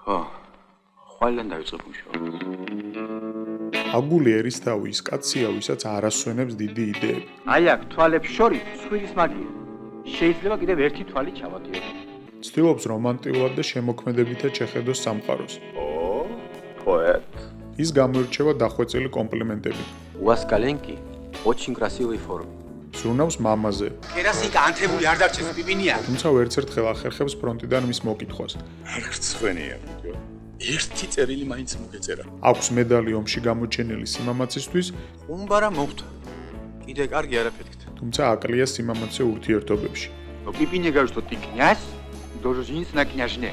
ხო, ყველგან დავიწყებ მუშაობა. აგული ერისთავი ის კაცია, ვისაც არ ასვენებს დიდი იდეები. აი აქ თვალებს შორის ცხვირის მაგია. შეიძლება კიდევ ერთი თვალი ჩავატიო. ცდილობს რომანტიულად და შემოქმედებითად შეხედოს სამყაროს. Поэт. ის გამოირჩევა დახვეწილი კომპლიმენტები. У вас коленки очень красивой формы. ზრუნავს მამაზე, კერასიკა ანთებული არ დარჩეს პიპინია. თუმცა ვერცერთხელ ახერხებს ფრონტიდან მის მოკითხვას. არ რცხვენია. ერთი წერილი მაინც მოგეწერა. აქვს медали ომში გამოჩენილი სიმამაცისთვის, უმბარა მოხდა. კიდე კარგი არაფერით. თუმცა აკლია სიმამაცე ურთიერთობებში. Но Пипине говорит, что ты князь, должен жениться на княжне.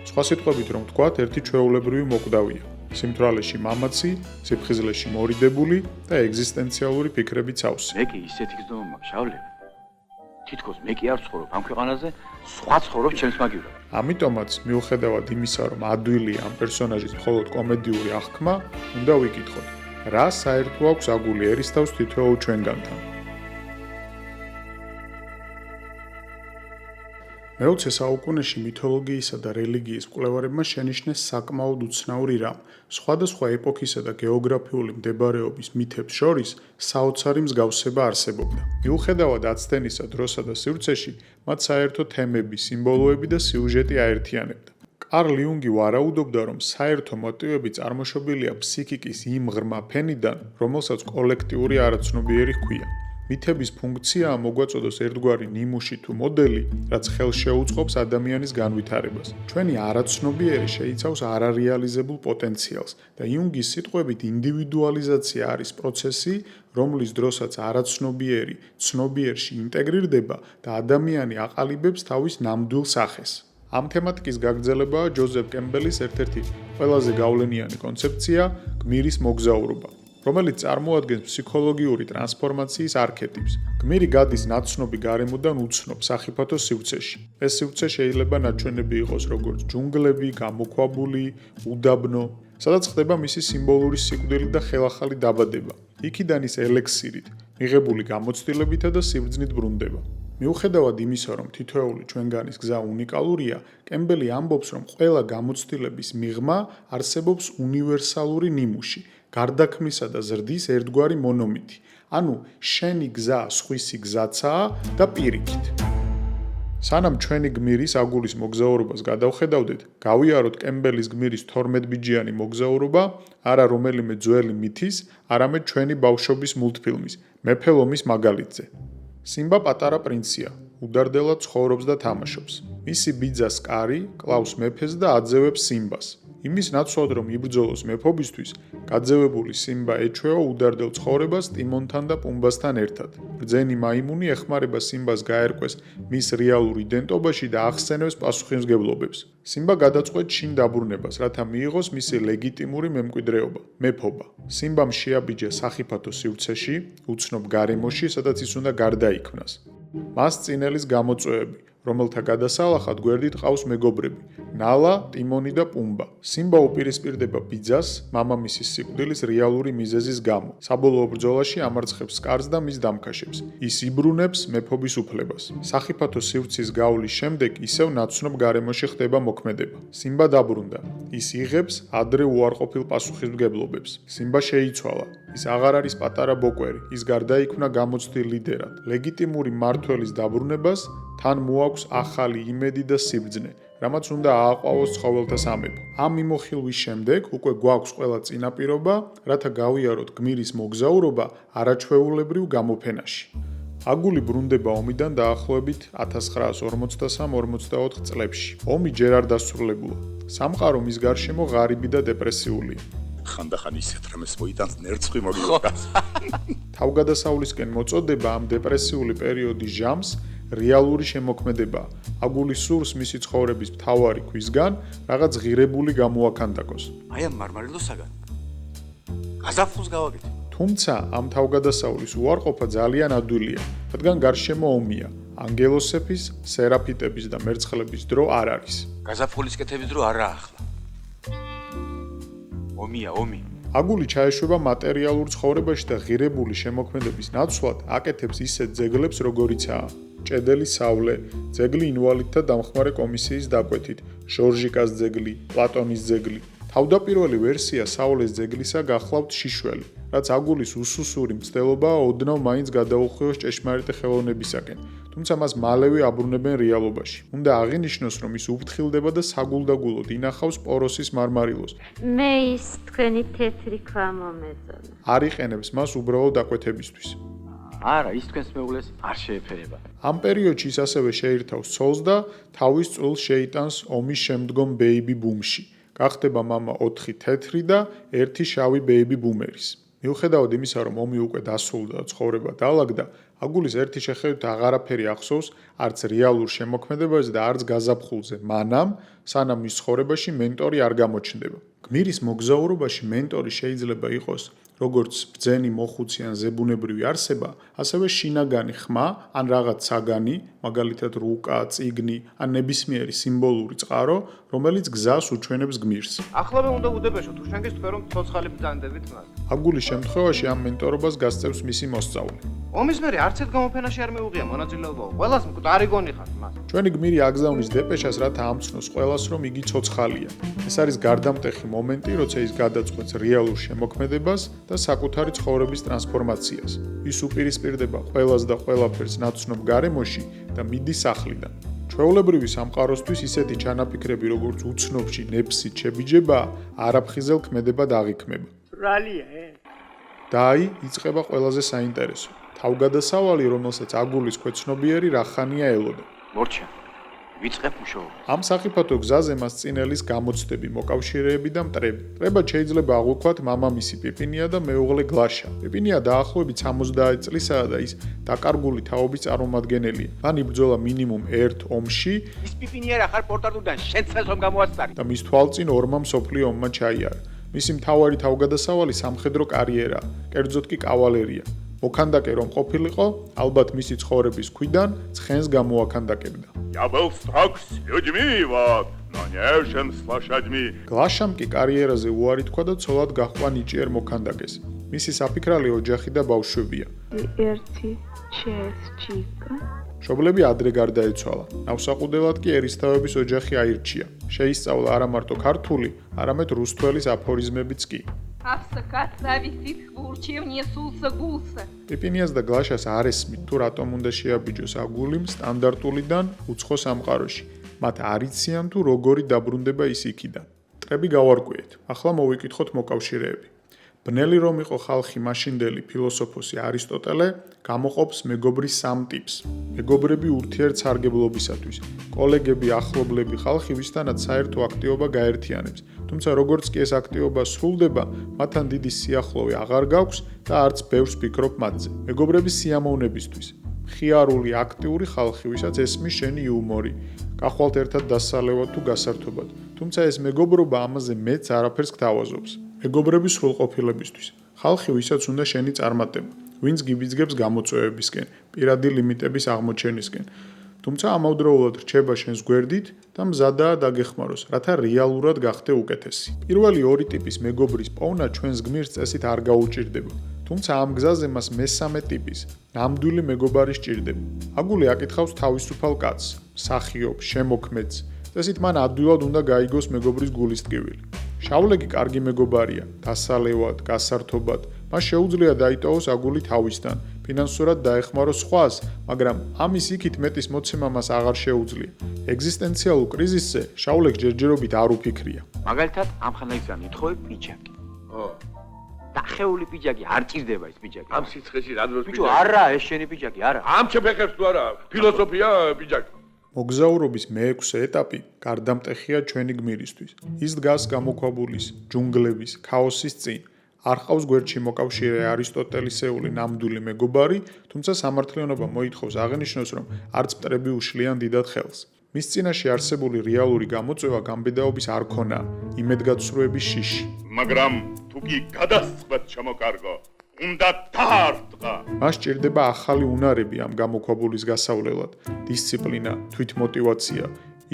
სხვა სიტყვებით რომ ვთქვათ, ერთი ჩვეულებრივი მოკვდავია. სიმთვრალეში მამაცი, სიფხიზლეში მორიდებული და ეგზისტენციალური ფიქრებით სავსე. მე კი ისეთი გზნობა მაქვს, შავლები. თითქოს მე კი არ ვცხოვრობ ამ ქვეყანაზე, სხვა ცხოვრობს ჩემს მაგივრად. ამიტომაც, მიუხედავად იმისა, რომ ადვილია ამ პერსონაჟის მხოლოდ კომედიური აღქმა, უნდა ვიკითხოთ, რა საერთო აქვს აგული ერისთავს თითოეულ ჩვენგანთან. მე-20 საუკუნეში მითოლოგიისა და რელიგიის მკვლევარებმა შენიშნეს საკმაოდ უცნაური რამ. სხვადასხვა ეპოქისა და გეოგრაფიული მდებარეობის მითებს შორის საოცარი მსგავსება არსებობდა. მიუხედავად აცდენისა დროსა და სივრცეში, მათ საერთო თემები, სიმბოლოები და სიუჟეტი აერთიანებდა. კარლ იუნგი ვარაუდობდა, რომ საერთო მოტივები წარმოშობილია ფსიქიკის იმ ღრმა ფენიდან, რომელსაც კოლექტიური არაცნობიერი ჰქვია. მითების ფუნქციაა მოგვაწოდოს ერთგვარი ნიმუში თუ მოდელი, რაც ხელს შეუწყობს ადამიანის განვითარებას. ჩვენი არაცნობიერი შეიცავს არარეალიზებულ პოტენციალს და იუნგის სიტყვებით ინდივიდუალიზაცია არის პროცესი, რომლის დროსაც არაცნობიერი ცნობიერში ინტეგრირდება და ადამიანი აყალიბებს თავის ნამდვილ სახეს. ამ თემატიკის გაგრძელებაა ჯოზეფ კემბელის ერთ-ერთი ყველაზე გავლენიანი კონცეფცია გმირის მოგზაურობა, რომელიც წარმოადგენს ფსიქოლოგიური ტრანსფორმაციის არქეტიპს. გმირი გადის ნაცნობი გარემოდან უცნობ სახიფათო სივრცეში. ეს სივრცე შეიძლება ნაჩვენები იყოს როგორც ჯუნგლები, გამოქვაბული, უდაბნო, სადაც ხდება მისი სიმბოლური სიკვდილი და ხელახალი დაბადება. იქიდან ის ელექსირით, მიღებული გამოცდილებითა და სიბრძნით ბრუნდება. მიუხედავად იმისა, რომ თითოეული ჩვენგანის გზა უნიკალურია, კემბელი ამბობს, რომ ყველა გამოცდილების მიღმა არსებობს უნივერსალური ნიმუში, გარდაქმნისა და ზრდის ერთგვარი მონომითი. ანუ შენი გზა სხვისი გზაცაა და პირიქით. სანამ ჩვენი გმირის აგულის მოგზაურობას გადავხედავდეთ, გავიაროთ კემბელის გმირის 12-ბიჯიანი მოგზაურობა, არა რომელიმე ძველი მითის, არამედ ჩვენი ბავშვობის მულტფილმის, მეფე ლომის მაგალითზე. სიმბა პატარა პრინცია, უდარდელად ცხოვრობს და თამაშობს. მისი ბიძა სკარი კლავს მეფეს და აძევებს სიმბას. იმის ნაცვლად, რომ იბრძოლოს მეფობისთვის, გაძევებული სიმბა ეჩვევა უდარდელ ცხოვრებას ტიმონთან და პუმბასთან ერთად. ბრძენი მაიმუნი ეხმარება სიმბას გაერკვეს მის რეალურ იდენტობაში და ახსენებს პასუხისმგებლობებს. სიმბა გადაწყვეტ შინ დაბრუნებას, რათა მიიღოს მისი ლეგიტიმური მემკვიდრეობა, მეფობა. სიმბამ შეაბიჯა სახიფათო სივრცეში, უცნობ გარემოში, სადაც ის უნდა გარდაიქმნას. მას წინელის გამოწვევები, რომელთა გადასალახად გვერდით ყავს მეგობრები, ნალა, ტიმონი და პუმბა. სიმბა უპირისპირდება ბიძას, მამამისის სიკვდილის რეალური მიზეზის გამო. საბოლოო ბრძოლაში ამარცხებს სკარს და მის დამქაშებს. ის იბრუნებს მეფობის უფლებას. სახიფათო სივრცის გავლის შემდეგ ისევ ნაცნობ გარემოში ხდება მოქმედება. სიმბა დაბრუნდა. ის იღებს ადრე უარყოფილ პასუხისმგებლობებს. სიმბა შეიცვალა. ის აღარ არის პატარა ბოკვერი, ის გარდაიქმნა გამოცდილ ლიდერად. ლეგიტიმური მმართველის დაბრუნებას თან მოაქვს ახალი იმედი და სიბრძნე, რამაც უნდა ააყვავოს ცხოველთა სამეფო. ამ მიმოხილვის შემდეგ უკვე გვაქვს ყველა წინაპირობა, რათა გავიაროთ გმირის მოგზაურობა არაჩვეულებრივ გამოფენაში. აგული ბრუნდება ომიდან დაახლოებით 1943-44 წლებში. ომი ჯერ არ დასრულებულა. სამყარო მის გარშემო ღარიბი და დეპრესიულია. ხანდახან ისეთ რამეს მოიტანს ნერცხვი მოგიყვება. თავგადასავლისკენ მოწოდება ამ დეპრესიული პერიოდის ჟამს რეალური შემოქმედებაა. აგული სურს მისი ცხოვრების მთავარი ქვისგან რაღაც ღირებული გამოაქანდაკოს. აი ამ მარმარილოსაგან გაზაფხულს გავაკეთე. თუმცა ამ თავგადასავლის უარყოფა ძალიან ადვილია, რადგან გარშემო ომია. ანგელოსების, სერაფიტების და მერცხლების დრო არ არის. გაზაფხულის კეთების დრო არაა ახლა. ომი. აგული ჩაეშვება მატერიალურ ცხოვრებაში და ღირებული შემოქმედების ნაცვლად აკეთებს ისეთ ძეგლებს, როგორიცაა ჭედელი სავლე, ძეგლი ინვალიდთა დამხმარე კომისიის დაკვეთით, ჟორჟიკას ძეგლი, პლატონის ძეგლი. თავდაპირველი ვერსია სავლეს ძეგლისა გახლავთ შიშველი, რაც აგულის უსუსური მცდელობაა ოდნავ მაინც გადაუხვევს ჭეშმარიტი ხელოვნებისაკენ, თუმცა მას მალევე აბრუნებენ რეალობაში. უნდა აღინიშნოს, რომ ის უფრთხილდება და საგულდაგულოდ ინახავს პოროსის მარმარილოს. მე ის თქვენი თეთრი ქვა მომეწონა. არ იყენებს მას უბრალოდ დაკვეთებისთვის. არა, ის თქვენს მეუღლეს არ შეეფერება. ამ პერიოდში ის ასევე შეირთავს ცოლს და თავის წულს შეიტანს ომის შემდგომ ბეიბი ბუმში. გახდება მამა 4 თეთრი და 1 შავი ბეიბი ბუმერის. მიუხედავად იმისა, რომ ომი უკვე დასრულდა და ცხოვრება დაალაგდა, აგულის ერთი შეხედვით აღარაფერი ახსოვს არც რეალურ შემოქმედებაზე და არც გაზაფხულზე, მანამ, სანამ მის ცხოვრებაში მენტორი არ გამოჩნდება. გმირის მოგზაურობაში მენტორი შეიძლება იყოს როგორც ბრძენი მოხუცი ან ზებუნებრივი არსება, ასევე შინაგანი ხმა ან რაღაც საგანი, მაგალითად რუკა, წიგნი ან ნებისმიერი სიმბოლური წყარო, რომელიც გზას უჩვენებს გმირს. ახლავე უნდა უდებეშო თუ შენ გის თქვენ რომ ცოცხალი ბრძანდებით მას. აგულის შემთხვევაში ამ მენტორობას გასწევს მისი მოსწავლე. ომის მერე არც ერთ გამოფენაში არ მეუღია მონაწილეობა. ყველას მკვდარი გონიხარ მას. ჩვენი გმირი აგზავნის დეპეშას, რათა ამცნოს ყველას, რომ იგი ცოცხალია. ეს არის გარდამტეხი მომენტი, როცა ის გადაწყვეტს რეალურ შემოქმედებას და საკუთარი ცხოვრების ტრანსფორმაციას. ის უპირისპირდება ყველას და ყველაფერს ნაცნობ გარემოში და მიდის სახლიდან. ჩვეულებრივი სამყაროსთვის ისეთი ჩანაფიქრები, როგორც უცნობში ნეფსით შებიჯება, არაფხიზელ ქმედებად აღიქმება. და აი, იწყება ყველაზე საინტერესო. თავგადასავალი, რომელსაც აგულის ქვეცნობიერი რახანია ელოდა. მორჩა, ვიწყებ მუშაობას. ამ სახიფათო გზაზე მას წინელის გამოცდები, მოკავშირეები და მტრები. მტრებად შეიძლება აღვიქვათ მამამისი პიპინია და მეუღლე გლაშა. პიპინია დაახლოებით 60 წლისაა და ის დაკარგული თაობის წარმომადგენელია. მან იბრძოლა მინიმუმ 1 ომში ის პიპინიერ ახარ პორტარტუდან შენ წელს რომ გამოასწარი. და მის თვალწინ ორმა მსოფლიო ომმა ჩაიარა. მისი მთავარი თავგადასავალი სამხედრო კარიერაა, კერძოდ კი კავალერია. მოქანდაკე რომ ყოფილიყო, ალბათ მისი ცხოვრების ქვიდან ცხენს გამოაქანდაკებდა. Я был строг с людьми, вот, но нежен с лошадьми. გლაშამ კი კარიერაზე უარი თქვა და ცოლად გაჰყვა ნიჭიერ მოქანდაკეს. მისი საფიქრალი ოჯახი და ბავშვებია. ერთი ჩესჩიკა. მშობლები ადრე გარდაეცვალა. ნავსაყუდელად კი ერისთავების ოჯახი აირჩია. შეისწავლა არა მარტო ქართული, არამედ რუსთველის აფორიზმებიც კი. А в скота висит хвурчев несутся гусы. პიპინიას და გლაშას არ ესმით თუ რატომ უნდა შეაბიჯოს აგულიმ სტანდარტულიდან უცხო სამყაროში. მათ არ იციან თუ როგორი დაბრუნდება ის იქიდან. მტრები გავარკვიეთ. ახლა მოვიკითხოთ მოკავშირეები. ბნელი რომ იყო ხალხი მაშინდელი ფილოსოფოსი არისტოტელე, გამოყოფს მეგობრის 3 ტიპს. მეგობრები ურთიერთსარგებლობისათვის, კოლეგები, ახლობლები, ხალხი ვისთანაც საერთო აქტივობა გაერთიანებს. თუმცა როგორც კი ეს აქტივობა სრულდება, მათთან დიდი სიახლოვე აღარ გაქვს და არც ბევრს ფიქრობ მათზე. მეგობრების სიამოვნებისთვის. მხიარული, აქტიური ხალხი, ვისაც ესმის შენი იუმორი, გახვალთ ერთად დასალევად თუ გასართობად. თუმცა ეს მეგობრობა ამაზე მეც არაფერს გთავაზობს. მეგობრების სრულყოფილებისთვის. ხალხი, ვისაც უნდა შენი წარმატება, ვინც გიბიძგებს გამოწვევებისკენ, პირადი ლიმიტების აღმოჩენისკენ. თუმცა ამავდროულად რჩება შენს გვერდით და მზადაა დაგეხმაროს, რათა რეალურად გახდე უკეთესი. პირველი 2 ტიპის მეგობრის პოვნა ჩვენს გმირს წესით არ გაუჭირდება. თუმცა ამ გზაზე მას მესამე ტიპის, ნამდვილი მეგობარი სჭირდება. აგული აკითხავს თავისუფალ კაცს, მსახიობს, შემოქმედს. წესით მან ადვილად უნდა გაიგოს მეგობრის გულის ტკივილი. შავლე კი კარგი მეგობარია, დასალევად, გასართობად. მას შეუძლია დაიტოვოს აგული თავისთან, ფინანსურად დაეხმაროს სხვას, მაგრამ ამის იქით მეტის მოცემა მას აღარ შეუძლია. ეგზისტენციალურ კრიზისზე შავლეს ჯერჯერობით არ უფიქრია. მაგალითად, ამ ხანაგისგან ითხოვე პიჯაკი. ო, დახეული პიჯაკი, არ ჭირდება ეს პიჯაკი. ამ სიცხეში რა დროს ბიჭო, არა, ეს შენი პიჯაკი, არა. ამ ჩემფეხებს თუ არა, ფილოსოფია პიჯაკი. მოგზაურობის მე-6 ეტაპი გარდამტეხია ჩვენი გმირისთვის. ის დგას გამოქვაბულის, ჯუნგლების, ქაოსის წინ. არ ყავს გვერდში მოკავშირე არისტოტელისეული ნამდვილი მეგობარი, თუმცა სამართლიანობა მოითხოვს აღნიშნოს, რომ არც მტრები უშლიან დიდად ხელს. მის წინაშე არსებული რეალური გამოწვევა გამბედაობის არქონაა, იმედგაცრუების შიში. მაგრამ თუ კი გადასწყვეტ ჩამოკარგო, უნდა თარტყა. მას სჭირდება ახალი უნარები ამ გამოქვაბულის გასავლელად, დისციპლინა, თვითმოტივაცია.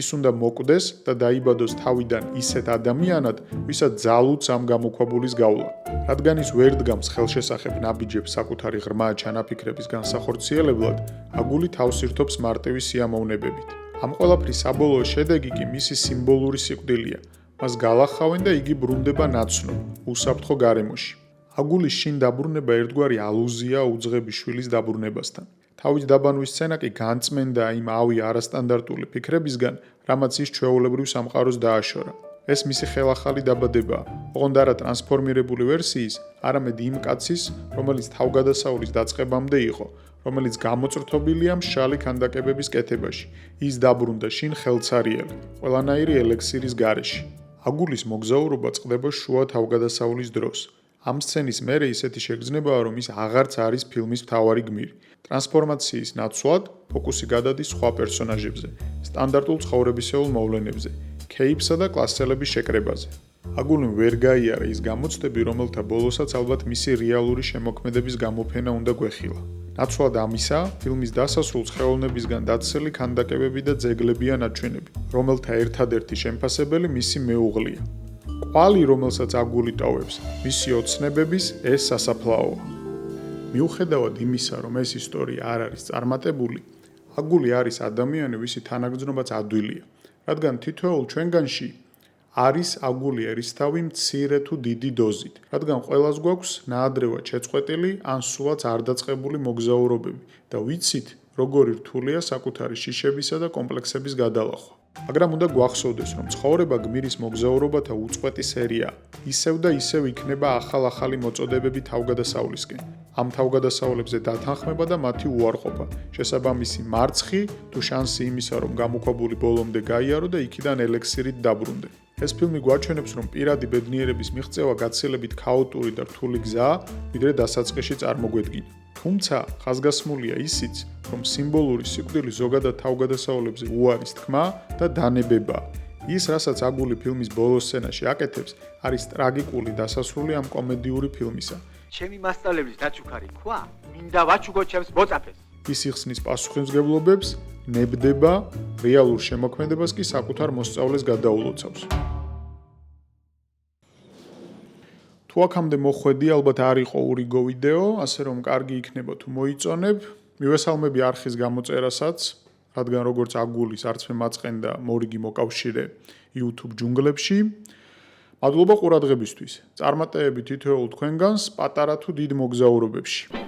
ის უნდა მოკვდეს და დაიბადოს თავიდან ისეთ ადამიანად, ვისაც ძალუც ამ გამოქვაბულის გავლა. რადგან ის ვერ დგამს ხელშესახებ ნაბიჯებს საკუთარი ღრმა ჩანაფიქრების განსახორციელებლად, აგული თავს ირთობს მარტივი სიამოვნებებით. ამ ყველაფრის საბოლოო შედეგი კი მისი სიმბოლური სიკვდილია. მას გალახავენ და იგი ბრუნდება ნაცნობ, უსაფრთხო გარემოში. აგულის შინ დაბრუნება ერთგვარი ალუზია უძღების შვილის დაბრუნებასთან. თავის დაბანვის სცენა კი განწმენდა იმ ავი არასტანდარტული ფიქრებისგან, რამაც ის ჩვეულებრივ სამყაროს დააშორა. ეს მისი ხელახალი დაბადებაა, ოღონდ არა ტრანსფორმირებული ვერსიის, არამედ იმ კაცის, რომელიც თავგადასავლის დაწყებამდე იყო, რომელიც გამოწრთობილია მშრალი ქანდაკებების კეთებაში. ის დაბრუნდა შინ ხელცარიელი, ყველანაირი ელექსირის გარეშე. აგულის მოგზაურობა წყდება შუა თავგადასავლის დროს. ამ სცენის მერე ისეთი შეგრძნებაა, რომ ის აღარც არის ფილმის მთავარი გმირი. ტრანსფორმაციის ნაცვლად ფოკუსი გადადის სხვა პერსონაჟებზე, სტანდარტულ ცხოვრებისეულ მოვლენებზე, ქეიფსა და კლასელების შეკრებაზე. აგულიმ ვერ გაიარა ის გამოცდები, რომელთა ბოლოსაც ალბათ მისი რეალური შემოქმედების გამოფენა უნდა გვეხილა. ნაცვლად ამისა, ფილმის დასასრულს ხელოვნებისგან დაცელი ქანდაკებები და ძეგლებია ნაჩვენები, რომელთა ერთადერთი შემფასებელი მისი მეუღლეა. ყვალი, რომელსაც აგული ტოვებს, მისი ოცნებების ეს სასაფლაოა. მიუხედავად იმისა, რომ ეს ისტორია არ არის წარმატებული, აგული არის ადამიანი, ვისი თანაგრძნობაც ადვილია, რადგან თითოეულ ჩვენგანში არის აგული ერისთავი მცირე თუ დიდი დოზით, რადგან ყველას გვაქვს ნაადრევად შეწყვეტილი ან სულაც არ დაწყებული მოგზაურობები და ვიცით, როგორი რთულია საკუთარი შიშებისა და კომპლექსების გადალახვა. მაგრამ უნდა გვახსოვდეს, რომ ცხოვრება გმირის მოგზაურობათა უწყვეტი სერიაა. ისევ და ისევ იქნება ახალ-ახალი მოწოდებები თავგადასავლისკენ. ამ თავგადასავლებზე დათანხმება და მათი უარყოფა, შესაბამისი მარცხი თუ შანსი იმისა, რომ გამოქვაბული ბოლომდე გაიარო და იქიდან ელექსირით დაბრუნდე. ეს ფილმი გვაჩვენებს, რომ პირადი ბედნიერების მიღწევა გაცილებით ქაოტური და რთული გზაა, ვიდრე დასაწყისში წარმოგვედგინა. თუმცა, ხაზგასმულია ისიც, რომ სიმბოლური სიკვდილი ზოგადად თავგადასავლებზე უარის თქმა და დანებებაა. ის, რასაც აგული ფილმის ბოლო სცენაში აკეთებს, არის ტრაგიკული დასასრული ამ კომედიური ფილმისა. ჩემი მასწავლებლის დაჩუქარი ქვა, მინდა ვაჩუქო ჩემს მოწაფეს. ის იხსნის პასუხისმგებლობებს, ნებდება, რეალურ შემოქმედებას კი საკუთარ მოსწავლეს გადაულოცავს. თუ აქამდე მოხვედი, ალბათ არ იყო ურიგო ვიდეო, ასე რომ კარგი იქნება თუ მოიწონებ. მივესალმები არხის გამოწერასაც, რადგან როგორც აგულის არც მე მაწყენდა მორიგი მოკავშირე YouTube ჯუნგლებში. მადლობა ყურადღებისთვის. წარმატებები თითოეულ თქვენგანს, პატარა თუ დიდ მოგზაურობებში.